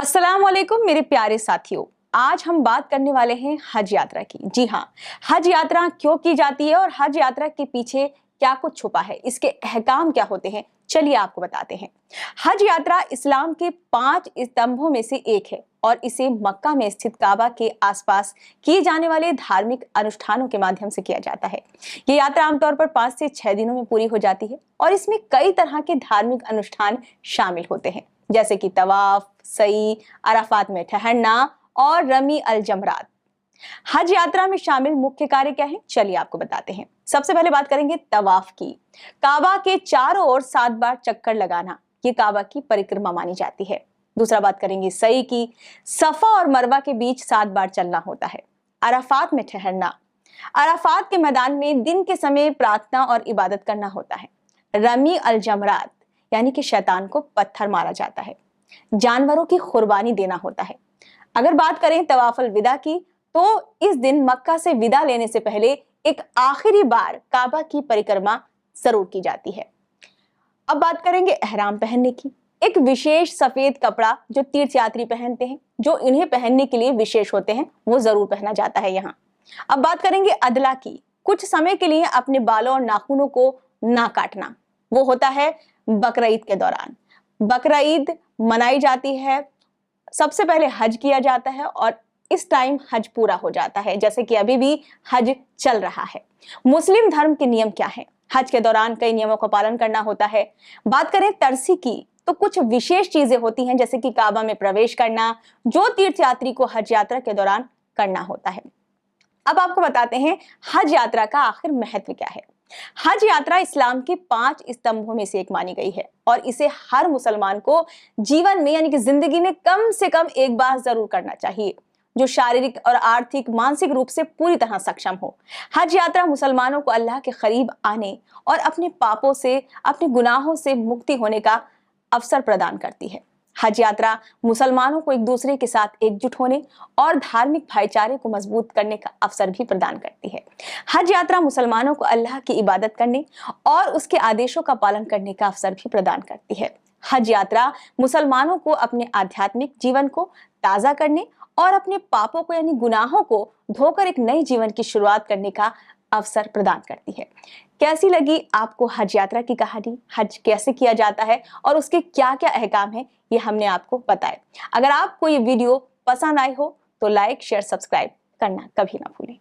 अस्सलाम वालेकुम मेरे प्यारे साथियों। आज हम बात करने वाले हैं हज यात्रा की। जी हाँ, हज यात्रा क्यों की जाती है और हज यात्रा के पीछे क्या कुछ छुपा है, इसके अहकाम क्या होते हैं, चलिए आपको बताते हैं। हज यात्रा इस्लाम के 5 स्तंभों में से एक है और इसे मक्का में स्थित काबा के आसपास किए जाने वाले धार्मिक अनुष्ठानों के माध्यम से किया जाता है। ये यात्रा आमतौर पर 5 से 6 दिनों में पूरी हो जाती है और इसमें कई तरह के धार्मिक अनुष्ठान शामिल होते हैं, जैसे कि तवाफ, सई, अराफात में ठहरना और रमी अल जमरात। हज यात्रा में शामिल मुख्य कार्य क्या है, चलिए आपको बताते हैं। सबसे पहले बात करेंगे तवाफ की। काबा के चारों ओर 7 बार चक्कर लगाना, ये काबा की परिक्रमा मानी जाती है। दूसरा बात करेंगे सई की। सफा और मरवा के बीच 7 बार चलना होता है। अराफात में ठहरना, अराफात के मैदान में दिन के समय प्रार्थना और इबादत करना होता है। रमी अल जमरात यानी कि शैतान को पत्थर मारा जाता है। जानवरों की कुर्बानी देना होता है। अगर बात करें तवाफल विदा की, तो इस दिन मक्का से विदा लेने से पहले एक आखिरी बार काबा की परिक्रमा जरूर की जाती है। अब बात करेंगे एहराम पहनने की। एक विशेष सफेद कपड़ा जो तीर्थयात्री पहनते हैं, जो इन्हें पहनने के लिए विशेष होते हैं, वो जरूर पहना जाता है यहाँ। अब बात करेंगे अदला की। कुछ समय के लिए अपने बालों और नाखूनों को ना काटना, वो होता है बकरीद के दौरान। बकरीद मनाई जाती है, सबसे पहले हज किया जाता है और इस टाइम हज पूरा हो जाता है, जैसे कि अभी भी हज चल रहा है। मुस्लिम धर्म के नियम क्या है? हज के दौरान कई नियमों का पालन करना होता है। बात करें तरसी की, तो कुछ विशेष चीजें होती हैं, जैसे कि काबा में प्रवेश करना, जो तीर्थयात्री को हज यात्रा के दौरान करना होता है। अब आपको बताते हैं हज यात्रा का आखिर महत्व क्या है। हज यात्रा इस्लाम के 5 स्तंभों में से एक मानी गई है और इसे हर मुसलमान को जीवन में यानी कि जिंदगी में कम से कम एक बार जरूर करना चाहिए, जो शारीरिक और आर्थिक मानसिक रूप से पूरी तरह सक्षम हो। हज यात्रा मुसलमानों को अल्लाह के करीब आने और अपने पापों से, अपने गुनाहों से मुक्ति होने का अवसर प्रदान करती है। हज यात्रा मुसलमानों को एक दूसरे के साथ एकजुट होने और धार्मिक भाईचारे को मजबूत करने का अवसर भी प्रदान करती है। हज यात्रा मुसलमानों को अल्लाह की इबादत करने और उसके आदेशों का पालन करने का अवसर भी प्रदान करती है। हज यात्रा मुसलमानों को अपने आध्यात्मिक जीवन को ताज़ा करने और अपने पापों को यानी गुनाहों को धोकर एक नए जीवन की शुरुआत करने का अवसर प्रदान करती है। कैसी लगी आपको हज यात्रा की कहानी? हज कैसे किया जाता है और उसके क्या क्या अहकाम है, ये हमने आपको बताया। अगर आपको ये वीडियो पसंद आई हो तो लाइक, शेयर, सब्सक्राइब करना कभी ना भूलें।